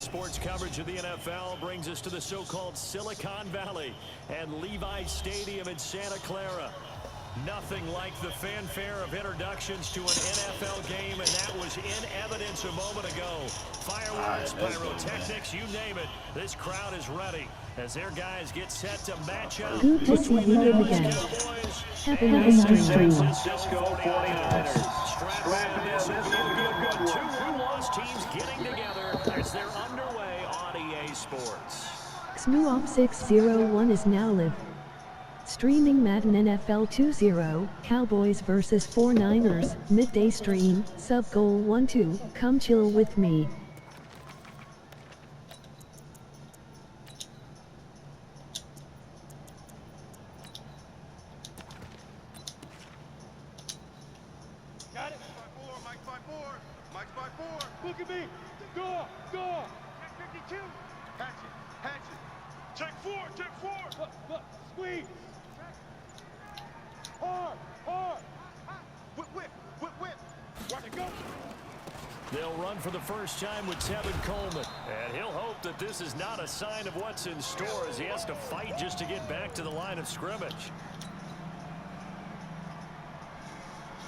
sports coverage of the NFL brings us to the so-called Silicon Valley and Levi Stadium in Santa Clara. Nothing like the fanfare of introductions to an NFL game, and that was in evidence a moment ago. Fireworks, pyrotechnics, you name it. This crowd is ready as their guys get set to match up between the Dallas Cowboys and the San Francisco 49ers. Strap in, this will be a good one. Two one-loss teams getting together as they're underway on EA Sports. XMUOP 601 is now live. Streaming Madden NFL 2-0, Cowboys vs 49ers, midday stream, sub-goal 1-2, come chill with me. Got it? Mike by four, Mike by four. Look at me. Go. 52. Hatchet. Check four. Look, squeeze. Hard. Whip. Watch it go. They'll run for the first time with Tevin Coleman. And he'll hope that this is not a sign of what's in store as he has to fight just to get back to the line of scrimmage.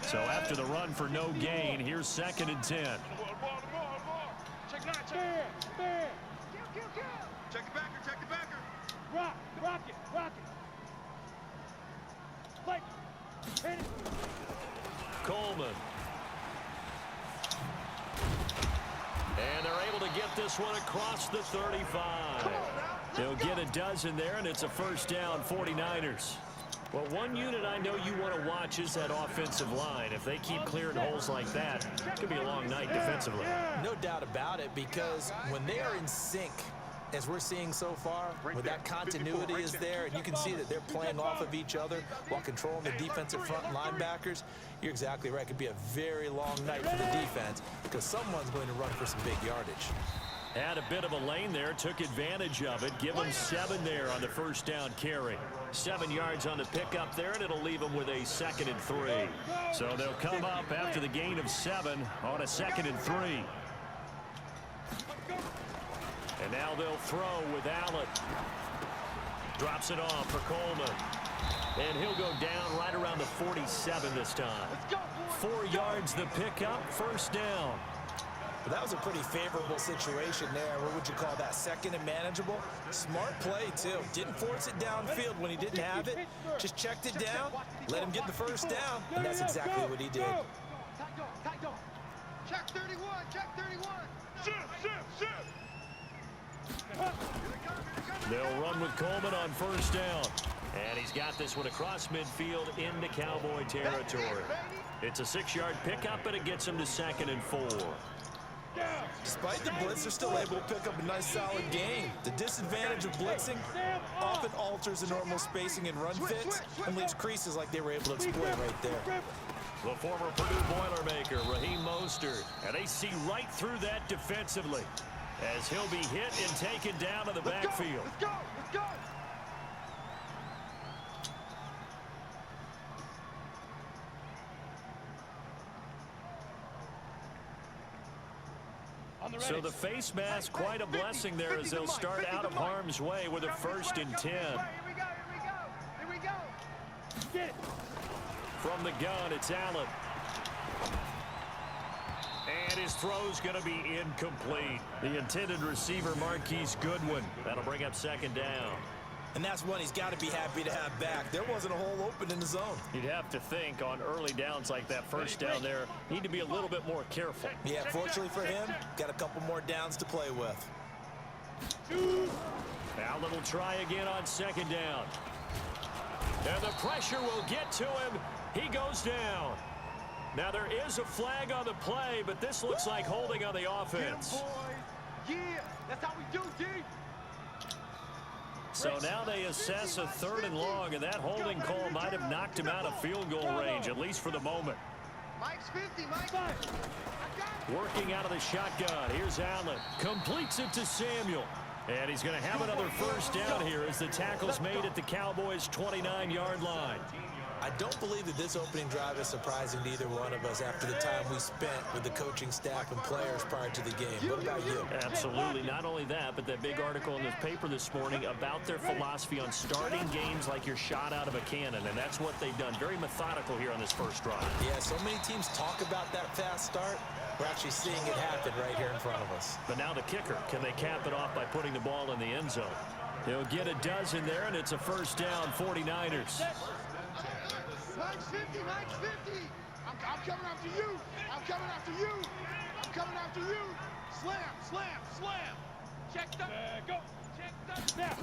So after the run for no gain, here's 2nd and 10. Check 9. Kill. Check the backer. Rock it. Like. Hit it. Coleman. And they're able to get this one across the 35. They'll get a dozen there, and it's a first down, 49ers. Well, one unit I know you want to watch is that offensive line. If they keep clearing holes like that, it could be a long night defensively. No doubt about it, because when they are in sync, as we're seeing so far, where that continuity is there, and you can see that they're playing off of each other while controlling the defensive front linebackers, you're exactly right. It could be a very long night for the defense because someone's going to run for some big yardage. Had a bit of a lane there, took advantage of it. Give them 7 there on the first down carry. 7 yards on the pickup there, and it'll leave them with a 2nd and 3. So they'll come up after the gain of 7 on a 2nd and 3. And now they'll throw with Allen. Drops it off for Coleman. And he'll go down right around the 47 this time. 4 yards the pickup, first down. But that was a pretty favorable situation there. What would you call that? 2nd and manageable? Smart play, too. Didn't force it downfield when he didn't have it. Just checked it down, let him get the first down, and that's exactly what he did. Check 31. Shift. They'll run with Coleman on first down. And he's got this one across midfield into Cowboy territory. It's a 6-yard pickup, but it gets him to 2nd and 4. Despite the blitz, they're still able to pick up a nice solid gain. The disadvantage of blitzing often alters the normal spacing and run fits and leaves creases like they were able to exploit right there. The former Purdue Boilermaker, Raheem Mostert. And they see right through that defensively as he'll be hit and taken down to the backfield. Let's go. So the face mask, quite a blessing there as they'll start out of harm's way with a 1st and 10. Here we go. Get it. From the gun, it's Allen. And his throw's going to be incomplete. The intended receiver, Marquise Goodwin. That'll bring up 2nd down. And that's one he's got to be happy to have back. There wasn't a hole open in the zone. You'd have to think on early downs like that first down there, need to be a little bit more careful. Yeah, fortunately for him, got a couple more downs to play with. Allen will try again on 2nd down. And the pressure will get to him. He goes down. Now there is a flag on the play, but this looks like holding on the offense. Yeah, that's how we do, D. So now they assess a 3rd and long, and that holding call might have knocked him out of field goal range, at least for the moment. Mike's 50, Mike. Working out of the shotgun. Here's Allen. Completes it to Samuel. And he's going to have another first down here as the tackle's made at the Cowboys' 29-yard line. I don't believe that this opening drive is surprising to either one of us after the time we spent with the coaching staff and players prior to the game. What about you? Absolutely. Not only that, but that big article in the paper this morning about their philosophy on starting games like you're shot out of a cannon, and that's what they've done. Very methodical here on this first drive. Yeah, so many teams talk about that fast start. We're actually seeing it happen right here in front of us. But now the kicker, can they cap it off by putting the ball in the end zone? He'll get a dozen there, and it's a first down, 49ers. Max 50, Max 50. I'm coming after you. I'm coming after you. I'm coming after you. Slam, slam, slam. Check the. Go. Check the. Now.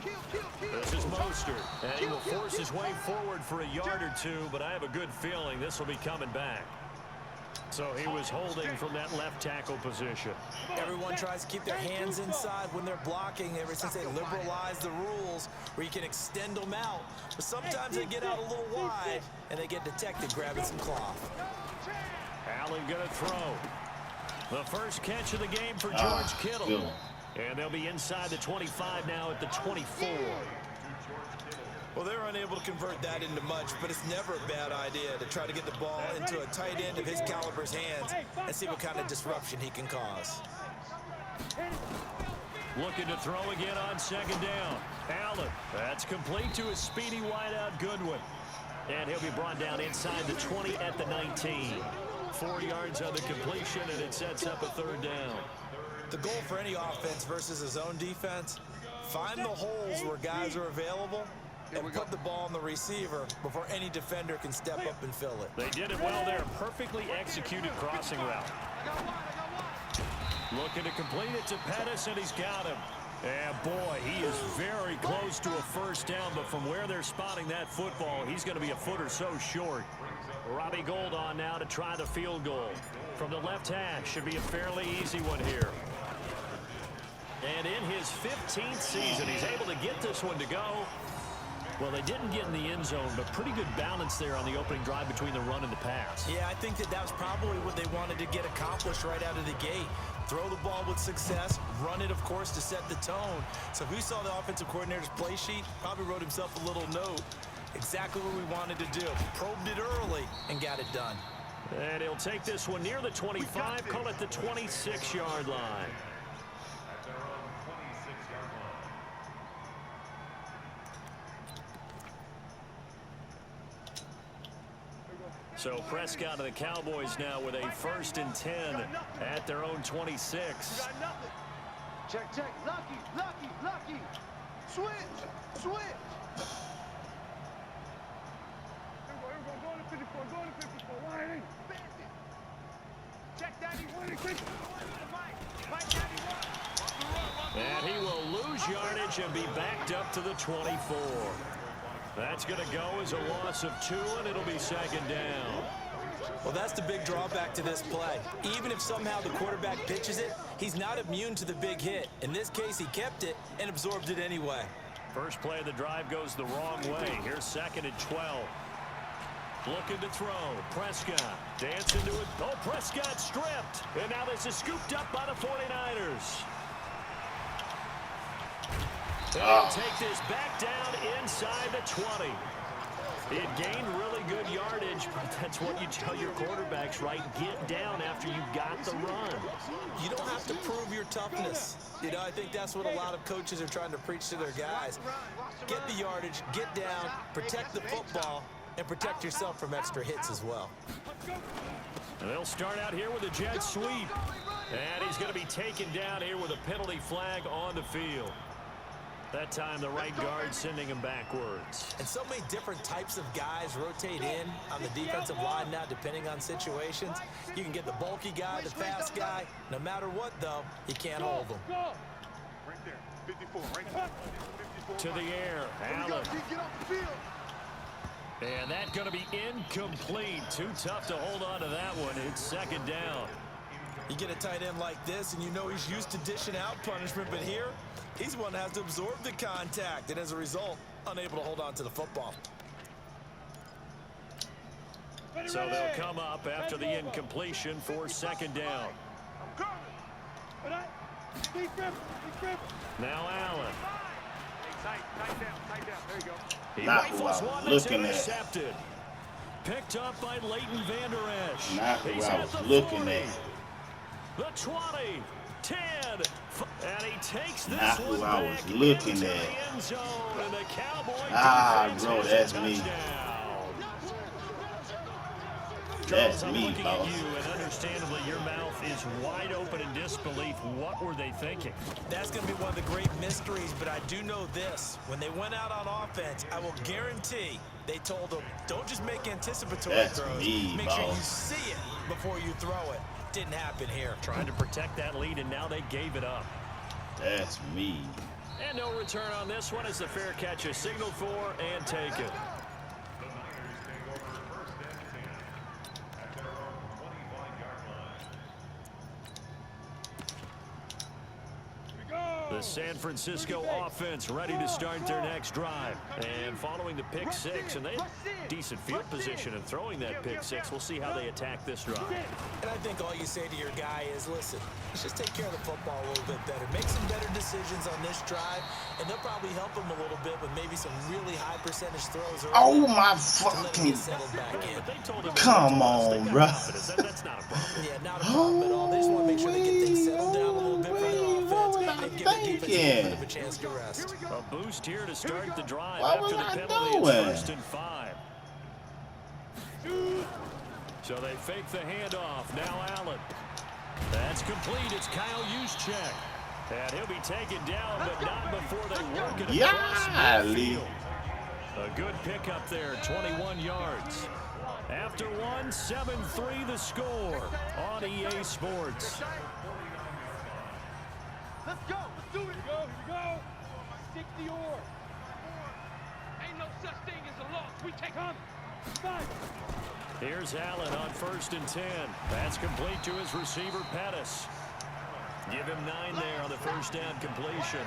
Kill. This is Mostert, and he will force his way forward for a yard or two, but I have a good feeling this will be coming back. So he was holding from that left tackle position. Everyone tries to keep their hands inside when they're blocking ever since they liberalized the rules where you can extend them out. But sometimes they get out a little wide and they get detected grabbing some cloth. Allen going to throw. The first catch of the game for George Kittle. And they'll be inside the 25 now at the 24. Well, they're unable to convert that into much, but it's never a bad idea to try to get the ball into a tight end of his caliber's hands and see what kind of disruption he can cause. Looking to throw again on second down. Allen, that's complete to his speedy wideout Goodwin. And he'll be brought down inside the 20 at the 19. 4 yards on the completion, and it sets up a third down. The goal for any offense versus a zone defense, find the holes where guys are available and put the ball on the receiver before any defender can step up and fill it. They did it well there. Perfectly executed crossing route. Looking to complete it to Pettis, and he's got him. And boy, he is very close to a first down, but from where they're spotting that football, he's going to be a foot or so short. Robbie Gould on now to try the field goal. From the left hash, should be a fairly easy one here. And in his 15th season, he's able to get this one to go. Well, they didn't get in the end zone, but pretty good balance there on the opening drive between the run and the pass. Yeah, I think that was probably what they wanted to get accomplished right out of the gate. Throw the ball with success, run it, of course, to set the tone. So who saw the offensive coordinator's play sheet probably wrote himself a little note. Exactly what we wanted to do. Probed it early and got it done. And he'll take this one near the 25, call it the 26-yard line. So Prescott of the Cowboys now with a 1st and 10 at their own 26. Check. Lucky. Switch. Here we go. Go to 54. Line. Check Daddy. And he will lose yardage and be backed up to the 24. That's going to go as a loss of 2, and it'll be second down. Well, that's the big drawback to this play. Even if somehow the quarterback pitches it, he's not immune to the big hit. In this case, he kept it and absorbed it anyway. First play of the drive goes the wrong way. Here's 2nd and 12. Looking to throw. Prescott dancing to it. Oh, Prescott stripped. And now this is scooped up by the 49ers. They'll take this back down inside the 20. It gained really good yardage, but that's what you tell your quarterbacks, right? Get down after you got the run. You don't have to prove your toughness. You know, I think that's what a lot of coaches are trying to preach to their guys. Get the yardage, get down, protect the football, and protect yourself from extra hits as well. And they'll start out here with a jet sweep. And he's going to be taken down here with a penalty flag on the field. That time the right guard sending him backwards. And so many different types of guys rotate in on the defensive line now depending on situations. You can get the bulky guy, the fast guy. No matter what, though, you can't hold them. Right there. 54. Right there. 54. To the air. Allen. And that's going to be incomplete. Too tough to hold on to that one. It's second down. You get a tight end like this, and you know he's used to dishing out punishment, but here, he's the one that has to absorb the contact, and as a result, unable to hold on to the football. So they'll come up after the incompletion for second down. I'm coming. Now Allen. Tight down. There you go. He Not who I rifles was one that's looking at. intercepted. Picked up by Leighton Vander Esch. Not who He's I at was the looking 40, at. the 20, 10, and he takes this Not one who I back was looking into at. the end zone, and the Cowboy defense Bro, has a that's me. touchdown. That's Charles, I'm me, looking boss. at you, and understandably, your mouth is wide open in disbelief. What were they thinking? That's going to be one of the great mysteries, but I do know this. When they went out on offense, I will guarantee they told them, don't just make anticipatory That's throws. me, Make sure you boss. see it before you throw it. Didn't happen here. Trying to protect that lead, and now they gave it up. That's me. And no return on this one as the fair catch is signaled for and taken. The San Francisco offense ready to start their next drive. And following the pick six, and they had decent field position in throwing that pick six. We'll see how they attack this drive. And I think all you say to your guy is, listen, let's just take care of the football a little bit better. Make some better decisions on this drive, and they'll probably help him a little bit with maybe some really high percentage throws. Oh, my to let him fucking... get settled back in. But they told him Come they on, got bro. confidence. That's not a problem. Yeah, not a problem at all. They just want to make sure they get things settled down a little bit for their offense and give their defense a little bit of a chance to rest. A boost here to start the drive What after was the I penalty. doing? It's 1st and 5. So they fake the handoff. Now Allen. That's complete. It's Kyle Juszczyk. And he'll be taken down, but not before they work it across Golly. midfield. A good pickup there, 21 yards. After one, 7-3 the score on EA Sports. Let's go. Let's do it. Here we go. Stick the oar. Ain't no such thing as a loss. We take on. Five. Here's Allen on 1st and 10. That's complete to his receiver, Pettis. Give him 9 there on the first down completion.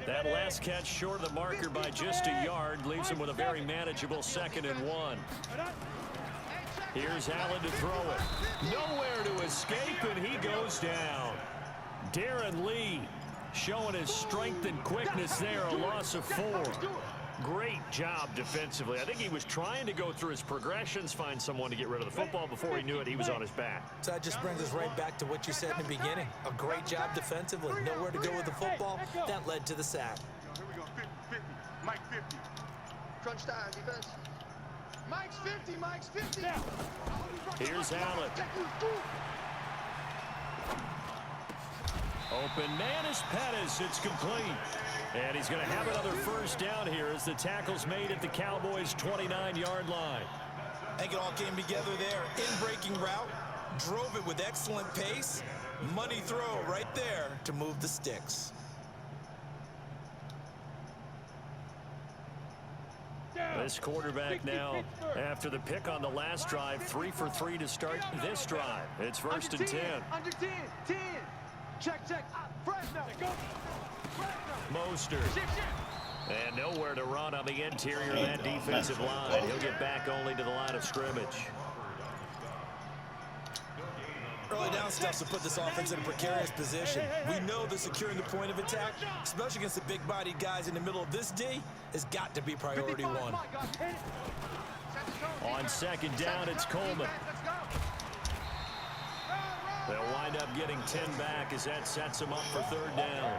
That last catch short of the marker by just a yard leaves him with a very manageable 2nd and 1. Here's Allen to throw it. Nowhere to escape, and he goes down. Darren Lee showing his strength and quickness there, a loss of 4. Great job defensively. I think he was trying to go through his progressions, find someone to get rid of the football. Before he knew it, he was on his back. So that just brings us right back to what you said in the beginning. A great job defensively. Nowhere to go with the football. That led to the sack. Here we go. 50-50. Mike 50. Crunch time, defense. Mike's 50. Mike's 50. Here's Allen. Open man is Pettis. It's complete. And he's going to have another first down here as the tackle's made at the Cowboys' 29-yard line. I think it all came together there. In-breaking route. Drove it with excellent pace. Money throw right there to move the sticks. This quarterback now, after the pick on the last drive, 3 for 3 to start this drive. It's 1st and 10. Under 10. 10. Check. Fresno. Go. Mostert. And nowhere to run on the interior of that defensive line. He'll get back only to the line of scrimmage. Early down stuff to put this offense in a precarious position. We know that securing the point of attack, especially against the big-bodied guys in the middle of this D, has got to be priority one. On 2nd down, it's Coleman. They'll wind up getting 10 back as that sets them up for 3rd down.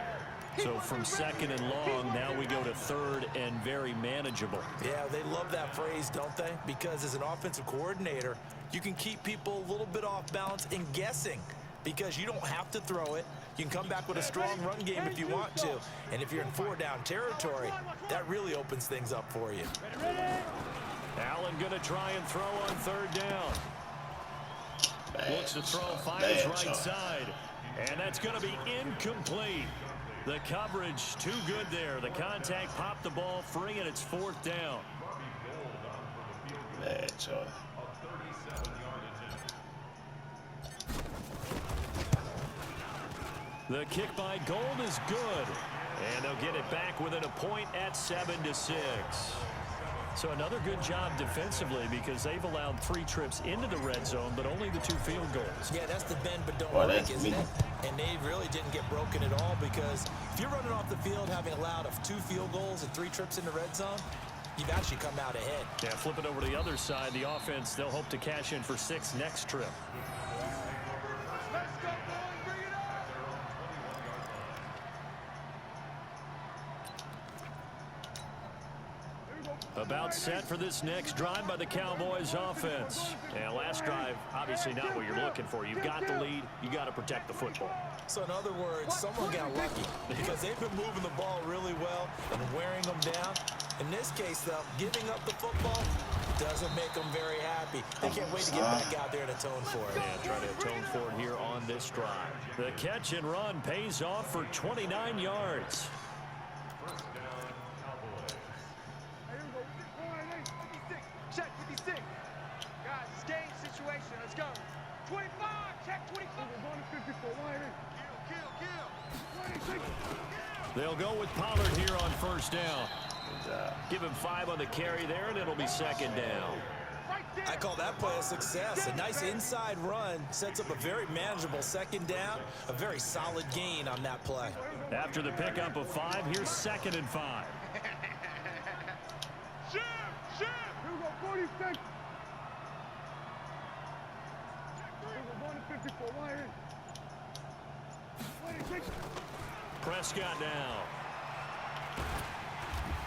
So from 2nd and long, now we go to 3rd and very manageable. Yeah, they love that phrase, don't they? Because as an offensive coordinator, you can keep people a little bit off balance and guessing because you don't have to throw it. You can come back with a strong run game if you want to. And if you're in 4-down territory, that really opens things up for you. Allen going to try and throw on 3rd down. Looks to throw, fires right side. And that's going to be incomplete. The coverage too good there. The contact popped the ball free, and it's 4th down. Bad choice. The kick by Gold is good. And they'll get it back within a point at 7-6. So another good job defensively because they've allowed 3 trips into the red zone, but only the 2 field goals. Yeah, that's the bend but don't Boy, break, that's isn't me. it? And they really didn't get broken at all because if you're running off the field having allowed 2 field goals and 3 trips in the red zone, you've actually come out ahead. Yeah, flip it over to the other side. The offense, they'll hope to cash in for 6 next trip. Let's go, boys. Bring it on. About set for this next drive by the Cowboys offense. And last drive, obviously not what you're looking for. You've got the lead. You got to protect the football. So in other words, someone got lucky because they've been moving the ball really well and wearing them down. In this case, though, giving up the football doesn't make them very happy. They can't wait to get back out there and atone for it. Yeah, try to atone for it here on this drive. The catch and run pays off for 29 yards. Check 56. Guys, it's game situation. Let's go. 25. Check 25. Kill. They'll go with Pollard here on first down. Give him 5 on the carry there, and it'll be second down. I call that play a success. A nice inside run sets up a very manageable second down. A very solid gain on that play. After the pickup of 5, here's 2nd and 5. Here we go, 46. Prescott now.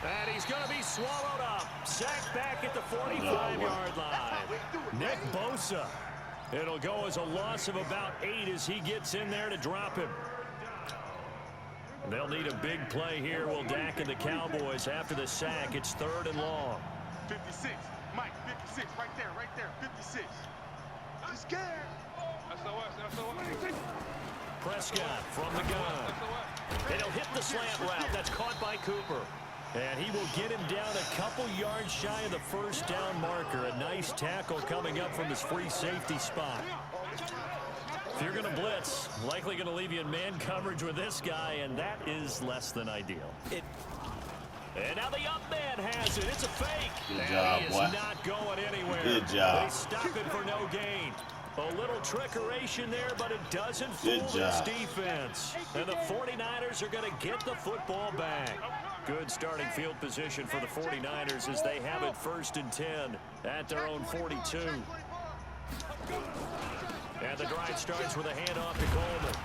And he's going to be swallowed up. Sacked back at the 45-yard line. Nick Bosa. It'll go as a loss of about 8 as he gets in there to drop him. They'll need a big play here. Will Dak and the Cowboys after the sack. It's 3rd and long. 56. Mike, 56. Right there. 56. I'm scared. SOS. Prescott from the gun. And he'll hit the slant route. That's caught by Cooper. And he will get him down a couple yards shy of the first down marker. A nice tackle coming up from his free safety spot. If you're going to blitz, likely going to leave you in man coverage with this guy, and that is less than ideal. And now the up man has it. It's a fake. Good and job, he is boy. not going anywhere. Good job. They stop it for no gain. A little trickeration there, but it doesn't fool Good this job. defense. And the 49ers are going to get the football back. Good starting field position for the 49ers as they have it 1st and 10 at their own 42. And the drive starts with a handoff to Coleman.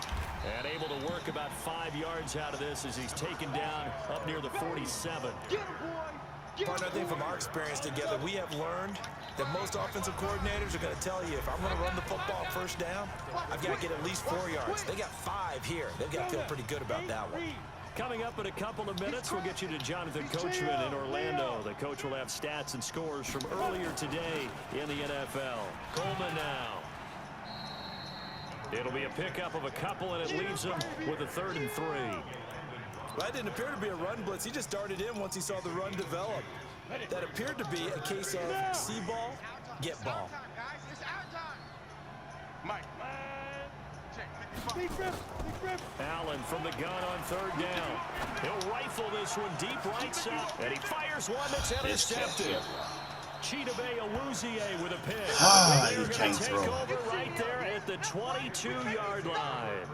And able to work about 5 yards out of this as he's taken down up near the 47. Partner, I think from our experience together, we have learned that most offensive coordinators are going to tell you, if I'm going to run the football first down, I've got to get at least 4 yards. They got 5 here. They've got to feel pretty good about that one. Coming up in a couple of minutes, we'll get you to Jonathan Coachman in Orlando. The coach will have stats and scores from earlier today in the NFL. Coleman now. It'll be a pickup of a couple, and it leaves them with a 3rd and 3. That didn't appear to be a run blitz. He just started in once he saw the run develop. That appeared to be a case of see ball, get ball. Mike. Check 55. Allen from the gun on 3rd down. He'll rifle this one deep right side, and he fires one that's intercepted. Chidobe Awuzie with a pick. They're you going can't to take throw. over right there at the 22-yard line.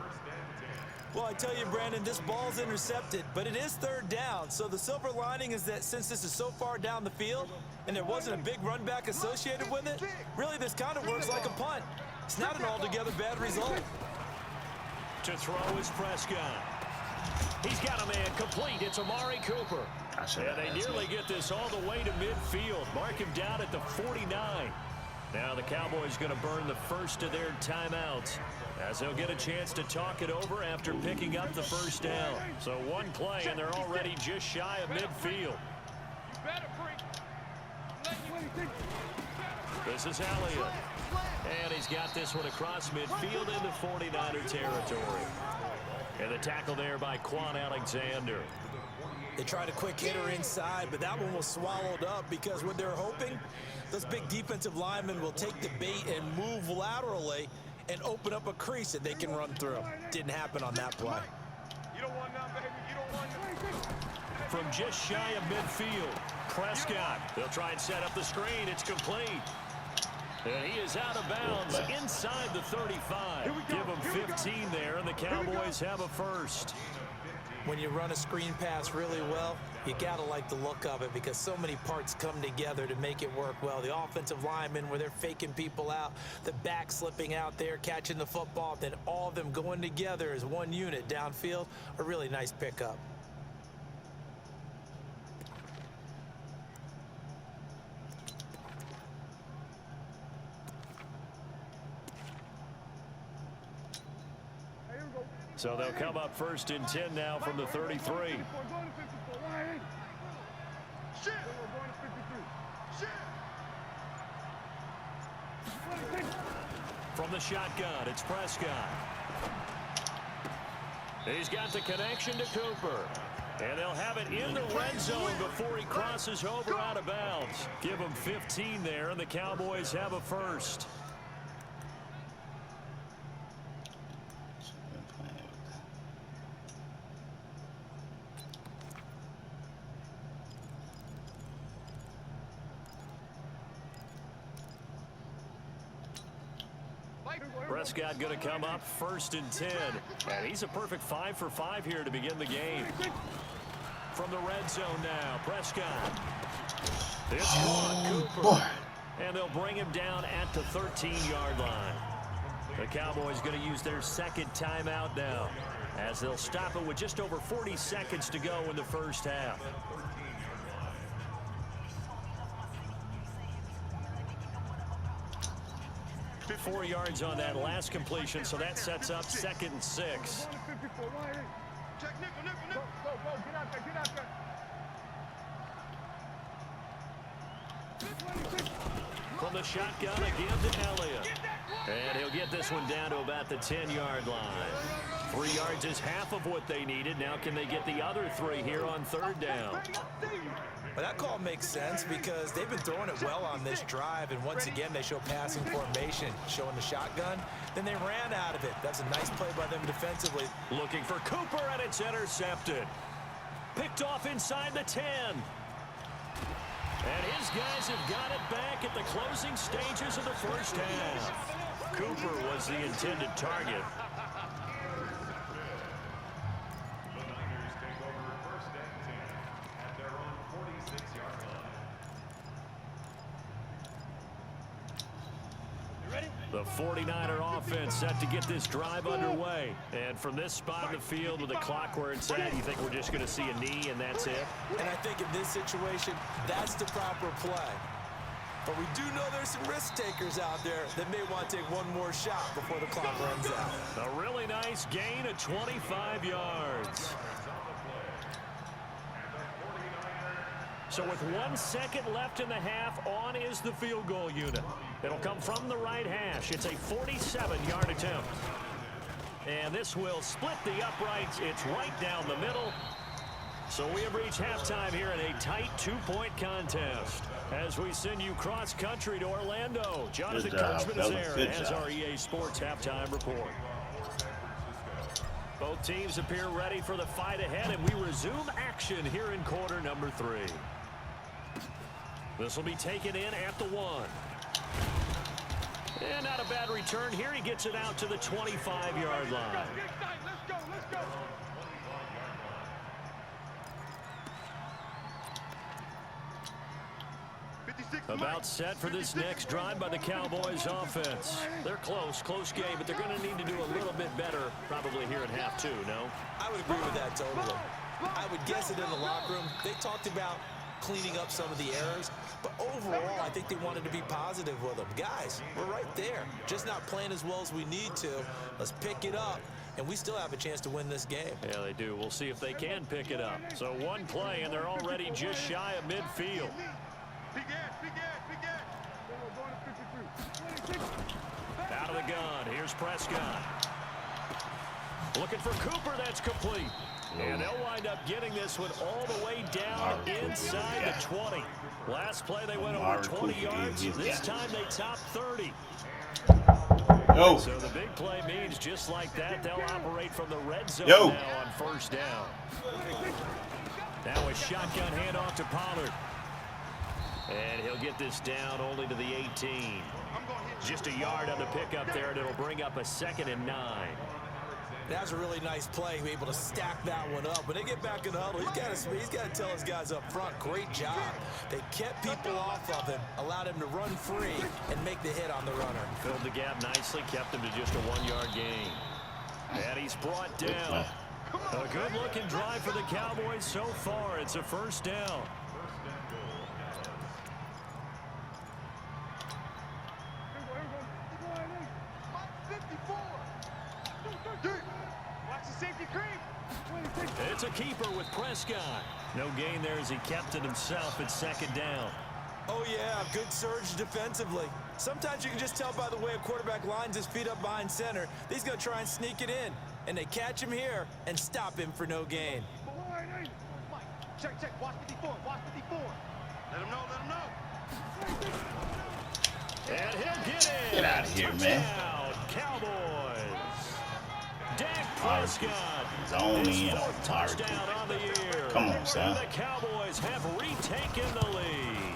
Well, I tell you, Brandon, this ball's intercepted, but it is 3rd down. So the silver lining is that since this is so far down the field and there wasn't a big run back associated with it, really this kind of works like a punt. It's not an altogether bad result. To throw is Prescott. He's got a man complete. It's Amari Cooper. And they nearly get this all the way to midfield. Mark him down at the 49. Now the Cowboys going to burn the first of their timeouts as they'll get a chance to talk it over after picking up the first down. So one play, and they're already just shy of midfield. This is Elliott. And he's got this one across midfield into 49er territory. And the tackle there by Quan Alexander. They tried a quick hitter inside, but that one was swallowed up because what they're hoping, those big defensive linemen will take the bait and move laterally and open up a crease that they can run through. Didn't happen on that play. You don't want none, baby. You don't want none. from just shy of midfield. Prescott, they'll try and set up the screen. It's complete. And he is out of bounds inside the 35. Give him 15 there, and the Cowboys have a first. When you run a screen pass really well, you got to like the look of it because so many parts come together to make it work well. The offensive linemen, where they're faking people out, the back slipping out there, catching the football, then all of them going together as one unit downfield. A really nice pickup. So they'll come up first and 10 now from the 33. From the shotgun, it's Prescott. He's got the connection to Cooper. And they'll have it in the red zone before he crosses over out of bounds. Give him 15 there, and the Cowboys have a first. Prescott going to come up first and 10. And he's a perfect 5 for 5 here to begin the game. From the red zone now, Prescott. It's Cooper. And they'll bring him down at the 13-yard line. The Cowboys going to use their second timeout now, as they'll stop it with just over 40 seconds to go in the first half. 4 yards on that last completion, so that sets up 2nd and 6. From the shotgun again to Elliott. And he'll get this one down to about the 10-yard line. 3 yards is half of what they needed. Now can they get the other 3 here on 3rd down? Well, that call makes sense because they've been throwing it well on this drive, and once again they show passing formation, showing the shotgun. Then they ran out of it. That's a nice play by them defensively. Looking for Cooper, and it's intercepted. Picked off inside the 10. And his guys have got it back at the closing stages of the first half. Cooper was the intended target. The 49er offense set to get this drive underway. And from this spot in the field with the clock where it's at, you think we're just going to see a knee and that's it? And I think in this situation, that's the proper play. But we do know there's some risk takers out there that may want to take one more shot before the clock runs out. A really nice gain of 25 yards. So with 1 second left in the half, on is the field goal unit. It'll come from the right hash. It's a 47-yard attempt. And this will split the uprights. It's right down the middle. So we have reached halftime here in a tight 2-point contest. As we send you cross-country to Orlando, Jonathan Coachman is there and has our EA Sports halftime report. Both teams appear ready for the fight ahead, and we resume action here in quarter number 3. This will be taken in at the 1. And not a bad return here. He gets it out to the 25-yard line. Let's go. About set for this next drive by the Cowboys offense. They're close game, but they're going to need to do a little bit better probably here in half 2, no? I would agree with that totally. I would guess it in the locker room. They talked about cleaning up some of the errors, but overall I think they wanted to be positive with them. Guys, we're right there, just not playing as well as we need to. Let's pick it up, and we still have a chance to win this game. Yeah, they do. We'll see if they can pick it up. So one play, and they're already just shy of midfield. Out of the gun, here's Prescott. Looking for Cooper, that's complete. And they'll wind up getting this one all the way down inside the 20. Last play they went over 20 yards. This time they top 30. So the big play means just like that, they'll operate from the red zone now on 1st down. Now a shotgun handoff to Pollard. And he'll get this down only to the 18. Just a yard on the pickup there, and it'll bring up a 2nd and 9. That was a really nice play. He was able to stack that one up. When they get back in the huddle, he's got to tell his guys up front, great job. They kept people off of him, allowed him to run free, and make the hit on the runner. Filled the gap nicely, kept him to just a 1-yard gain. And he's brought down. A good-looking drive for the Cowboys so far. It's a 1st down. It's a keeper with Prescott. No gain there as he kept it himself at 2nd down. Oh, yeah, good surge defensively. Sometimes you can just tell by the way a quarterback lines his feet up behind center. He's going to try and sneak it in. And they catch him here and stop him for no gain. Check, watch 54, watch 54. Let him know. And he'll get in. Get out of here, man. Cowboys. Dak Prescott. Zone in. Touchdown on the year. Come on, son. And the Cowboys have retaken the lead.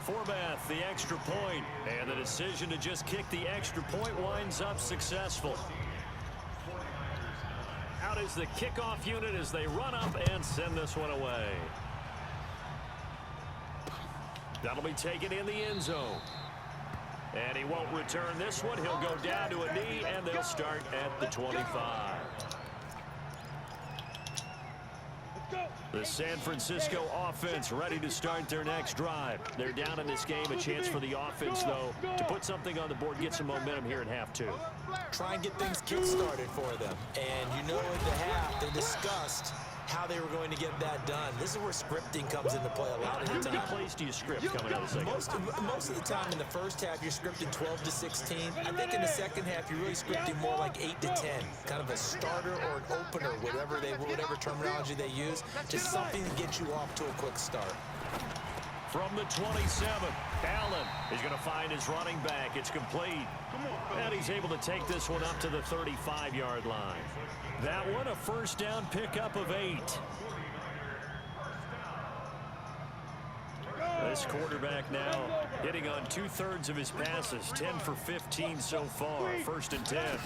Forbath, the extra point. And the decision to just kick the extra point winds up successful. Out is the kickoff unit as they run up and send this one away. That'll be taken in the end zone. And he won't return this one. He'll go down to a knee, and they'll start at the 25. The San Francisco offense ready to start their next drive. They're down in this game. A chance for the offense, though, to put something on the board, get some momentum here in half 2. Try and get things kick-started for them. And you know at the half they discussed how they were going to get that done. This is where scripting comes into play a lot of the time. How many plays do you script coming out of the second? Most of the time in the first half, you're scripting 12 to 16. I think in the second half, you're really scripting more like 8 to 10. Kind of a starter or an opener, whatever terminology they use. Just something to get you off to a quick start. From the 27, Allen is going to find his running back. It's complete. And he's able to take this one up to the 35-yard line. That one a 1st down pickup of 8. This quarterback now hitting on 2/3 of his passes, 10 for 15 so far. 1st and 10.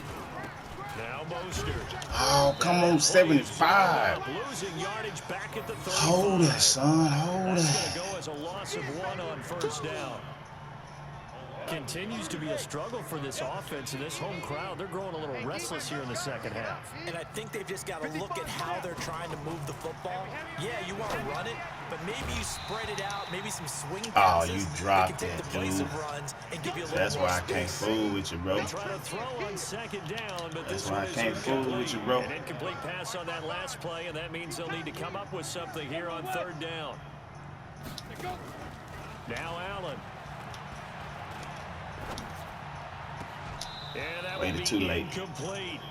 Now Mostert. Oh, come on, 75. Losing yardage back at the 35. Hold it, son. Hold it. That's going to go as a loss of 1 on 1st down. Continues to be a struggle for this offense and this home crowd. They're growing a little restless here in the second half. And I think they've just got to look at how they're trying to move the football. Yeah, you want to run it, but maybe you spread it out, maybe some swing passes. Oh, you dropped that that, the place dude. of runs and give you a little That's more why I can't space. fool with you, bro. They try to throw on 2nd down, but That's this why one I is can't fool with you, bro. An incomplete pass on that last play, and that means they'll need to come up with something here on 3rd down. Now Allen. And that Waited will be too late. incomplete.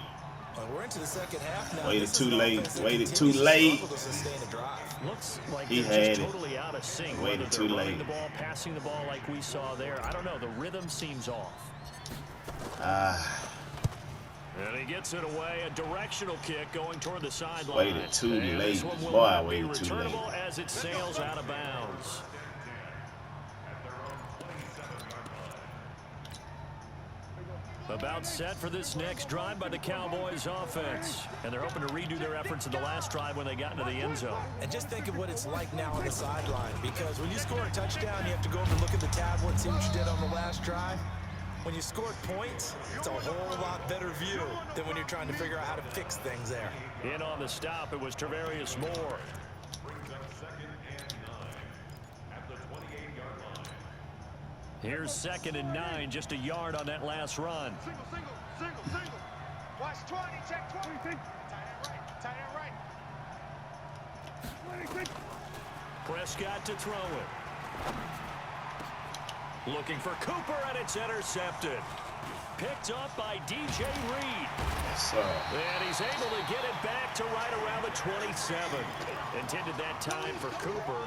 We're into the second half now. Waited This is too an late. offense that Waited continues too to late. struggle to sustain a drive. Looks like He they're just had it. totally out of sync. Waited Whether too they're running late. the ball, passing the ball like we saw there. I don't know. The rhythm seems off. And he gets it away. A directional kick going toward the sideline. Waited too And late. this one will Boy, I not be waited too late. returnable as it sails out of bounds. About set for this next drive by the Cowboys offense. And they're hoping to redo their efforts in the last drive when they got into the end zone. And just think of what it's like now on the sideline, because when you score a touchdown, you have to go over and look at the tablet and see what you did on the last drive. When you scored points, it's a whole lot better view than when you're trying to figure out how to fix things there. In on the stop, it was Travarius Moore. Here's 2nd and 9, just a yard on that last run. Single. Watch 20, check 20. Tight end right. Prescott to throw it. Looking for Cooper, and it's intercepted. Picked up by DJ Reed. Yes, sir. And he's able to get it back to right around the 27. Intended that time for Cooper.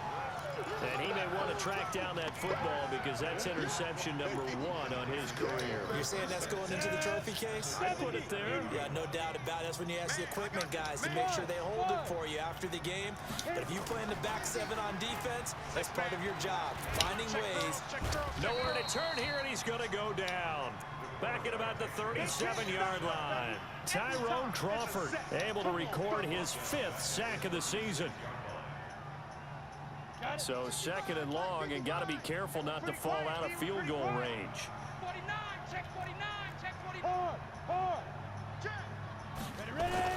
And he may want to track down that football because that's interception number 1 on his career. You're saying that's going into the trophy case? I put it there. Yeah, no doubt about it. That's when you ask the equipment guys to make sure they hold it for you after the game. But if you play in the back 7 on defense, that's part of your job. Finding ways. Nowhere to turn here, and he's going to go down. Back at about the 37-yard line. Tyrone Crawford able to record his 5th sack of the season. So 2nd and long, and got to be careful not to fall out of field goal range. 49, check 49, check 49. Ready?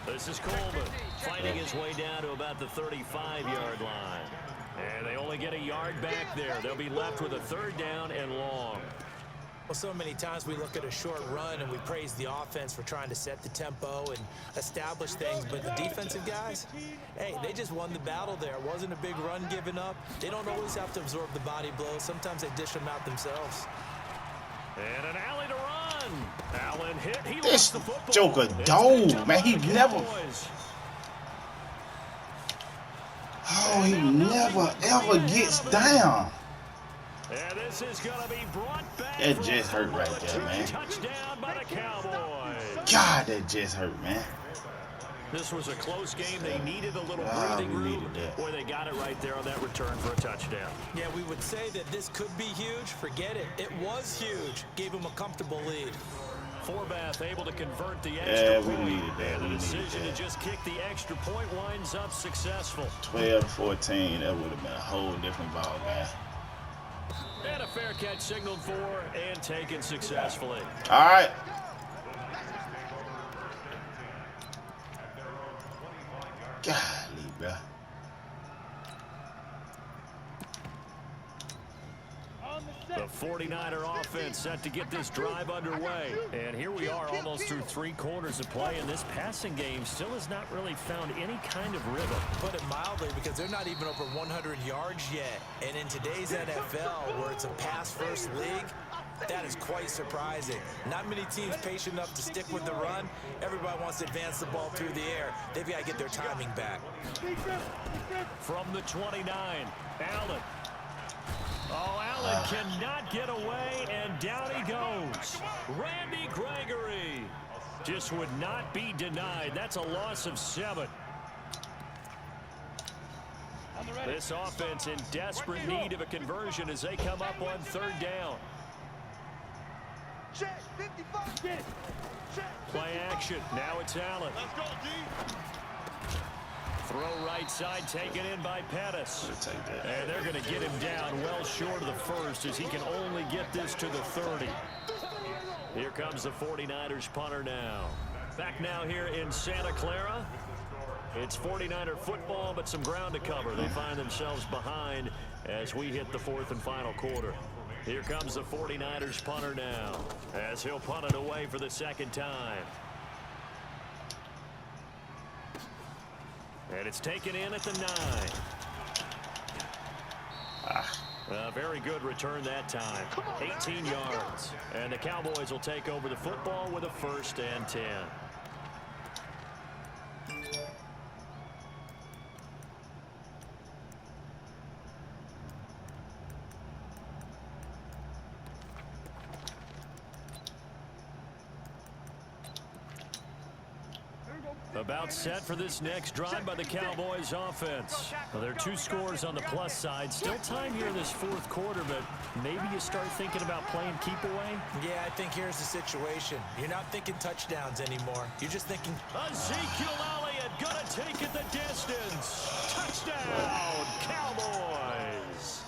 This is Coleman fighting his way down to about the 35-yard line. And they only get a yard back there. They'll be left with a 3rd down and long. Well, so many times we look at a short run and we praise the offense for trying to set the tempo and establish things, but the defensive guys, hey, they just won the battle there. It wasn't a big run given up. They don't always have to absorb the body blows. Sometimes they dish them out themselves. And an alley to run. Allen hit. He This lost the football. Joker It's dog, picked up man. by He the never. Cowboys. Oh, he never ever gets down. And this is going to be brought back. That just hurt right there, man. Touchdown by the Cowboys. God, that just hurt, man. This was a close game. They needed a little Ah, breathing we room. needed that. Boy, they got it right there on that return for a touchdown. Yeah, we would say that this could be huge. Forget it. It was huge. Gave him a comfortable lead. Forbath able to convert the extra we point. needed that. And the We needed decision that. to just kick the extra point winds up successful. 12-14, that would have been a whole different ball game. And a fair catch signaled for and taken successfully. All right. Golly, bro. The 49er offense set to get this drive underway. And here we are almost through 3 quarters of play, and this passing game still has not really found any kind of rhythm. Put it mildly, because they're not even over 100 yards yet. And in today's NFL, where it's a pass-first league, that is quite surprising. Not many teams patient enough to stick with the run. Everybody wants to advance the ball through the air. They've got to get their timing back. From the 29, Allen. Oh, Allen cannot get away, and down he goes. Randy Gregory just would not be denied. That's a loss of 7. This offense in desperate need of a conversion as they come up on 3rd down. Check 55. Get it. Check. Play action. Now it's Allen. Let's go, D. Throw right side taken in by Pettis. Take that. And they're going to get him down well short of the 1st as he can only get this to the 30. Here comes the 49ers punter now. Back now here in Santa Clara. It's 49er football, but some ground to cover. They find themselves behind as we hit the 4th and final quarter. Here comes the 49ers punter now as he'll punt it away for the 2nd time. And it's taken in at the 9. A very good return that time. 18 yards. And the Cowboys will take over the football with a 1st and 10. About set for this next drive by the Cowboys offense. Well, there are 2 scores on the plus side. Still time here in this 4th quarter, but maybe you start thinking about playing keep away. Yeah, I think here's the situation. You're not thinking touchdowns anymore. You're just thinking... Ezekiel Elliott gonna take it the distance. Touchdown, Cowboys.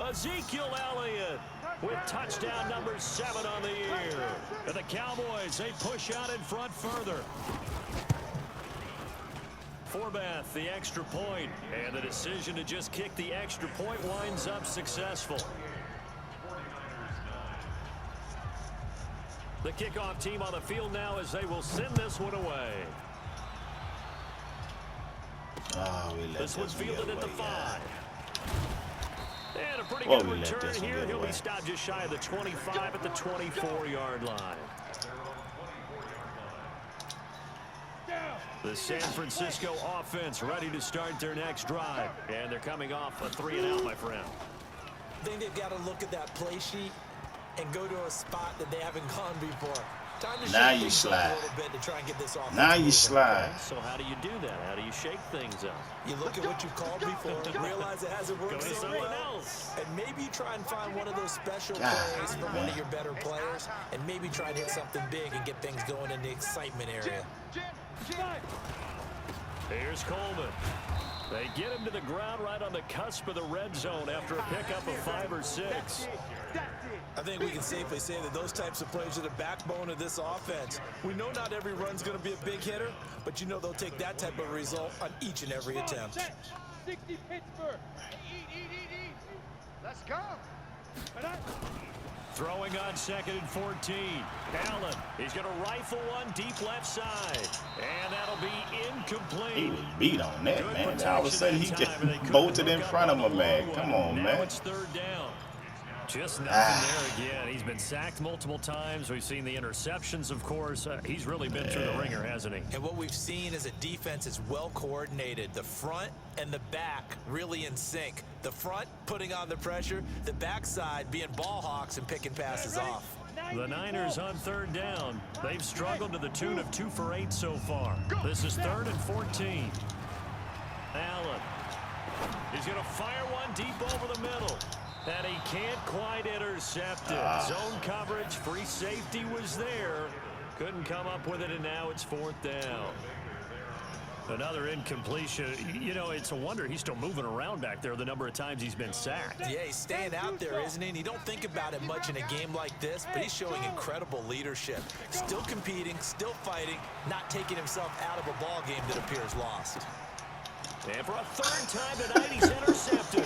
Ezekiel Elliott with touchdown number 7 on the year. And the Cowboys, they push out in front further. Forbath, the extra point, and the decision to just kick the extra point winds up successful. The kickoff team on the field now as they will send this one away. This one's fielded at the 5. And a pretty good return here. He'll be stopped just shy of the 25 at the 24-yard line. The San Francisco offense ready to start their next drive. And they're coming off a 3-and-out, my friend. I think they've got to look at that play sheet and go to a spot that they haven't gone before. Time to Now shake you things up slide. a little bit to try and get this offense Now you moving. slide. So how do you do that? How do you shake things up? You look at what you've called before, realize it hasn't worked Go to so someone well, else. and maybe try and find one of those special God, plays from one man. of your better players, and maybe try and hit something big and get things going in the excitement area. Here's Coleman. They get him to the ground right on the cusp of the red zone after a pickup of 5 or 6. I think we can safely say that those types of plays are the backbone of this offense. We know not every run's going to be a big hitter, but you know they'll take that type of result on each and every attempt. 60 Pittsburgh. Eat. Let's go. Throwing on 2nd and 14. Allen, he's going to rifle one deep left side. And that'll be He incomplete. was beat on that, Good man. protection All of a sudden, he that just time, and they couldn't bolted hook in up front of on him, the man. long Come one. on, Now man. it's 3rd down. Just nothing there again. He's been sacked multiple times. We've seen the interceptions, of course. He's really been through the ringer, hasn't he? And what we've seen is a defense is well coordinated. The front and the back really in sync. The front putting on the pressure, the backside being ball hawks and picking passes off. The Niners on 3rd down. They've struggled to the tune of 2 for 8 so far. This is 3rd and 14. Allen. He's going to fire one deep over the middle. And he can't quite intercept it. Zone coverage, free safety was there. Couldn't come up with it, and now it's 4th down. Another incompletion. You know, it's a wonder he's still moving around back there the number of times he's been sacked. Yeah, he's staying out there, isn't he? And you don't think about it much in a game like this, but he's showing incredible leadership. Still competing, still fighting, not taking himself out of a ball game that appears lost. And for a 3rd time tonight, he's intercepted.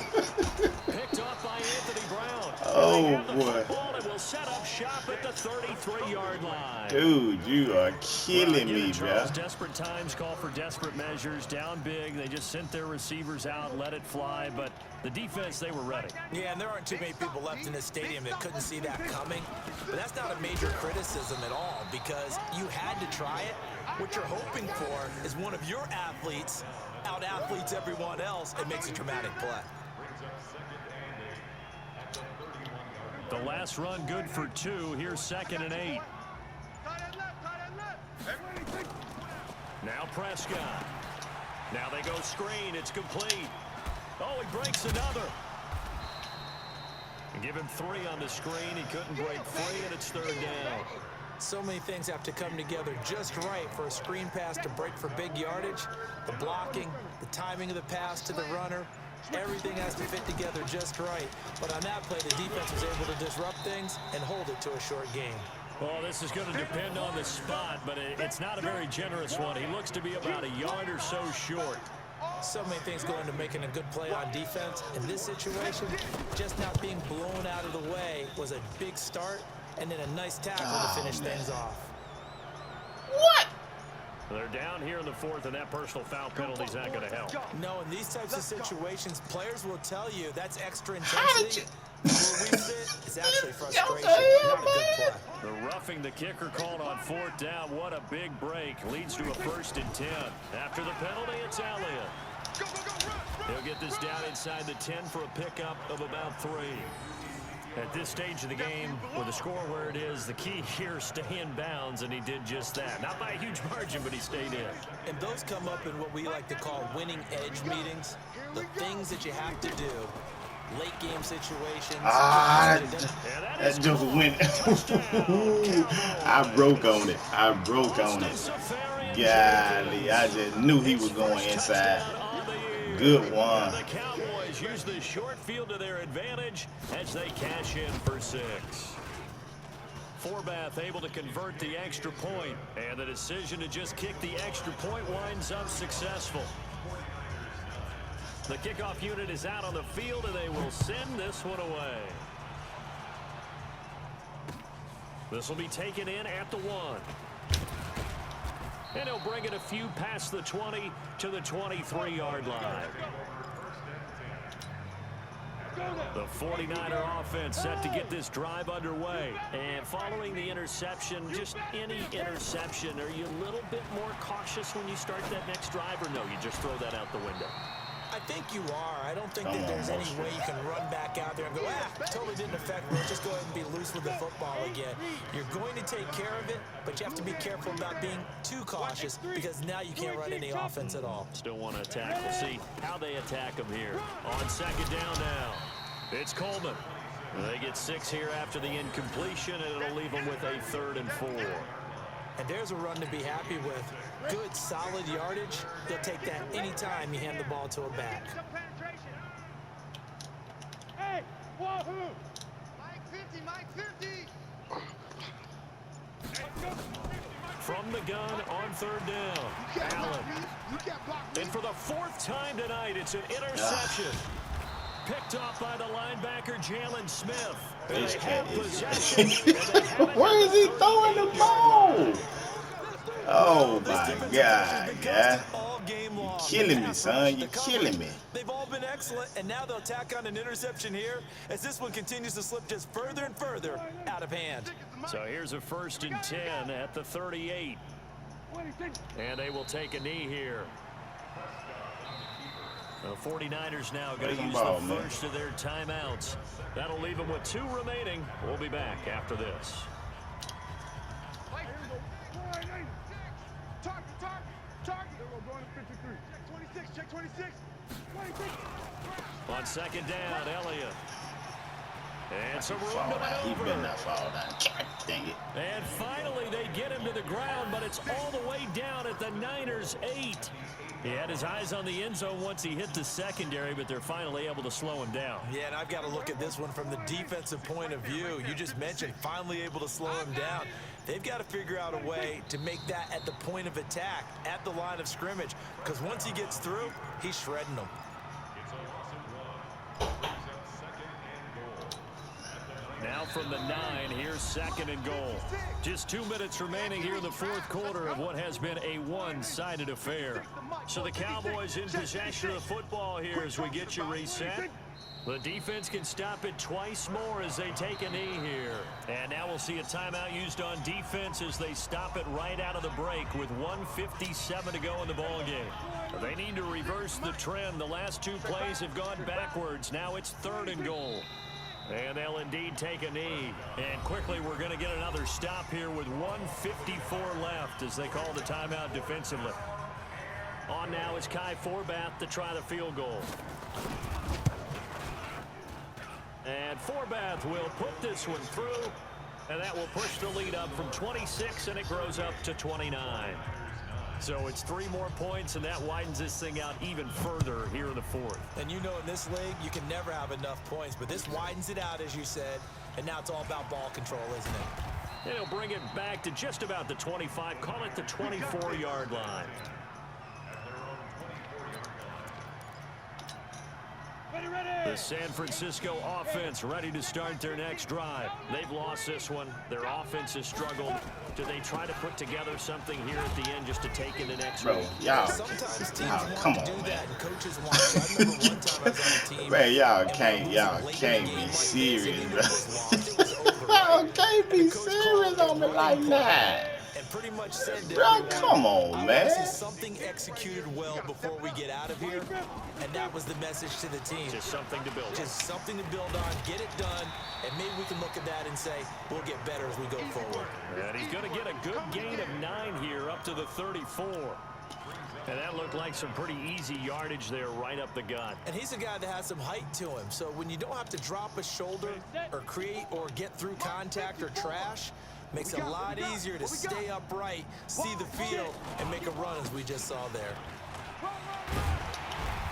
Picked off by Anthony Brown. Oh, They have the boy. football and will set up shop at the 33-yard line. Dude, you are killing Well, me, bro. Charles, desperate times call for desperate measures. Down big, they just sent their receivers out, let it fly. But the defense, they were ready. Yeah, and there aren't too many people left in this stadium that couldn't see that coming. But that's not a major criticism at all, because you had to try it. What you're hoping for is one of your athletes out-athletes everyone else and makes a dramatic play. The last run good for 2. Here's 2nd and 8. Now Prescott. Now they go screen. It's complete. Oh, he breaks another. Give him 3 on the screen. He couldn't break free, and it's 3rd down. So many things have to come together just right for a screen pass to break for big yardage. The blocking, the timing of the pass to the runner, everything has to fit together just right. But on that play, the defense was able to disrupt things and hold it to a short game. Well, this is going to depend on the spot, but it's not a very generous one. He looks to be about a yard or so short. So many things go into making a good play on defense. In this situation, just not being blown out of the way was a big start, and then a nice tackle to finish things off. What? They're down here in the 4th, and that personal foul penalty's not going to help. No, in these types of situations, players will tell you that's extra How did intensity. you? Where we sit, it's actually frustration, hell, not a good play. The roughing the kicker called on 4th down. What a big break. Leads to a 1st and 10. After the penalty, it's Elliott. He'll get this down inside the 10 for a pickup of about 3. At this stage of the game, with the score where it is, the key here is stay in bounds, and he did just that. Not by a huge margin, but he stayed in. And those come up in what we like to call winning edge meetings. The things that you have to do. Late game situations. That just went. I broke on it. Golly, I just knew he was going inside. Good one. The Cowboys use the short field to their advantage as they cash in for 6. Forbath able to convert the extra point, and the decision to just kick the extra point winds up successful. The kickoff unit is out on the field, and they will send this one away. This will be taken in at the 1. And he'll bring it a few past the 20 to the 23-yard line. The 49er offense set to get this drive underway. And following the interception, just any interception, are you a little bit more cautious when you start that next drive, or no, you just throw that out the window? I think you are. I don't think that there's any way you can run back out there and go, totally didn't affect me. Let's just go ahead and be loose with the football again. You're going to take care of it, but you have to be careful about being too cautious because now you can't run any offense at all. Still want to attack. We'll see how they attack him here. On second down now, it's Coleman. They get 6 here after the incompletion, and it'll leave them with a 3rd and 4. And there's a run to be happy with. Good, solid yardage. They'll take that anytime you hand the ball to a back. Hey, wahoo! Mike 50, Mike 50. From the gun on 3rd down, Allen. And for the 4th time tonight, it's an interception. Picked off by the linebacker, Jalen Smith. This cat is. Where is he throwing the ball? Oh my God, yeah. You're killing me, son. You're killing me. They've all been excellent, and now they'll tack on an interception here as this one continues to slip just further and further out of hand. So here's a 1st and 10 at the 38. And they will take a knee here. The 49ers now going to use the first of their timeouts. That'll leave them with 2 remaining. We'll be back after this. Check 26. On second down, Elliott. And some room to He better maneuver. not fall down. God dang it. And finally, they get him to the ground, but it's all the way down at the Niners' 8. He had his eyes on the end zone once he hit the secondary, but they're finally able to slow him down. Yeah, and I've got to look at this one from the defensive point of view. You just mentioned finally able to slow him down. They've got to figure out a way to make that at the point of attack, at the line of scrimmage, because once he gets through, he's shredding them. Now from the 9, here's 2nd and goal. Just 2 minutes remaining here in the 4th quarter of what has been a one-sided affair. So the Cowboys in possession of the football here as we get you reset. The defense can stop it twice more as they take a knee here. And now we'll see a timeout used on defense as they stop it right out of the break with 1:57 to go in the ballgame. They need to reverse the trend. The last 2 plays have gone backwards. Now it's 3rd and goal. And they'll indeed take a knee. And quickly, we're going to get another stop here with 1:54 left as they call the timeout defensively. On now is Kai Forbath to try the field goal. And Forbath will put this one through. And that will push the lead up from 26, and it grows up to 29. So it's 3 more points, and that widens this thing out even further here in the 4th. And you know in this league, you can never have enough points, but this widens it out, as you said, and now it's all about ball control, isn't it? And he'll bring it back to just about the 25, call it the 24-yard line. The San Francisco offense ready to start their next drive. They've lost this one. Their offense has struggled. Do they try to put together something here at the end just to take in the next Bro, one? y'all. Sometimes teams Come want to on, do man. that, and coaches want to. I remember one time I was on a team. Man, y'all and can't we y'all were late in can't the game be like this, serious, and bro. it was lost. It was over, Y'all right? can't be And the coach serious called on me the like running that. play and pretty much said to Bro, everyone, come on, I want man. to see something executed well before we get out of here, and that was the message to the team. Just something to build on. Just something to build on, get it done, and maybe we can look at that and say we'll get better as we go forward. And he's going to get a good gain of 9 here up to the 34. And that looked like some pretty easy yardage there right up the gut. And he's a guy that has some height to him, so when you don't have to drop a shoulder or create or get through contact or trash, makes it a lot easier to stay upright, see the field, and make a run as we just saw there.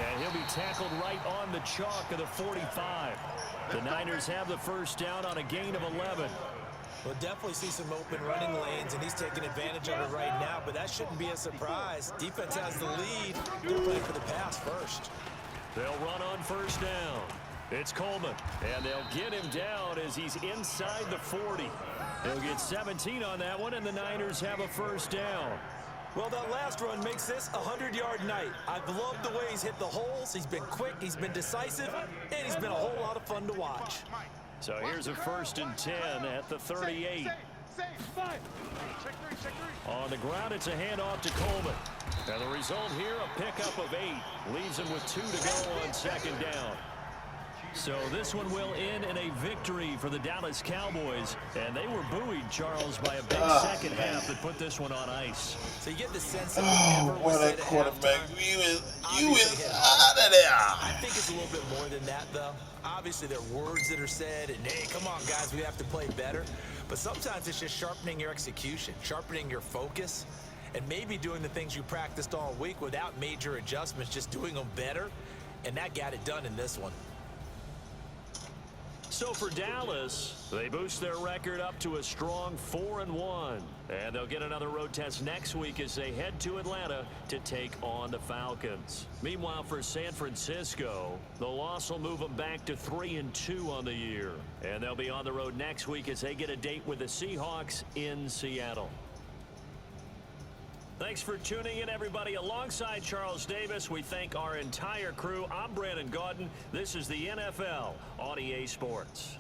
And he'll be tackled right on the chalk of the 45. The Niners have the first down on a gain of 11. We'll definitely see some open running lanes, and he's taking advantage of it right now, but that shouldn't be a surprise. Defense has the lead. They're playing for the pass first. They'll run on first down. It's Coleman, and they'll get him down as he's inside the 40. He'll get 17 on that one, and the Niners have a first down. Well, that last run makes this a 100-yard night. I've loved the way he's hit the holes. He's been quick, he's been decisive, and he's been a whole lot of fun to watch. So here's a 1st and 10 at the 38. On the ground, it's a handoff to Coleman. And the result here, a pickup of 8. Leaves him with 2 to go on 2nd down. So this one will end in a victory for the Dallas Cowboys. And they were buoyed, Charles, by a big second half that put this one on ice. So you get the sense that what a quarterback. You is out of there. I think it's a little bit more than that, though. Obviously, there are words that are said, and, hey, come on, guys, we have to play better. But sometimes it's just sharpening your execution, sharpening your focus, and maybe doing the things you practiced all week without major adjustments, just doing them better. And that got it done in this one. So for Dallas, they boost their record up to a strong 4-1. And they'll get another road test next week as they head to Atlanta to take on the Falcons. Meanwhile, for San Francisco, the loss will move them back to 3-2 on the year. And they'll be on the road next week as they get a date with the Seahawks in Seattle. Thanks for tuning in, everybody. Alongside Charles Davis, we thank our entire crew. I'm Brandon Gaudin. This is the NFL on EA Sports.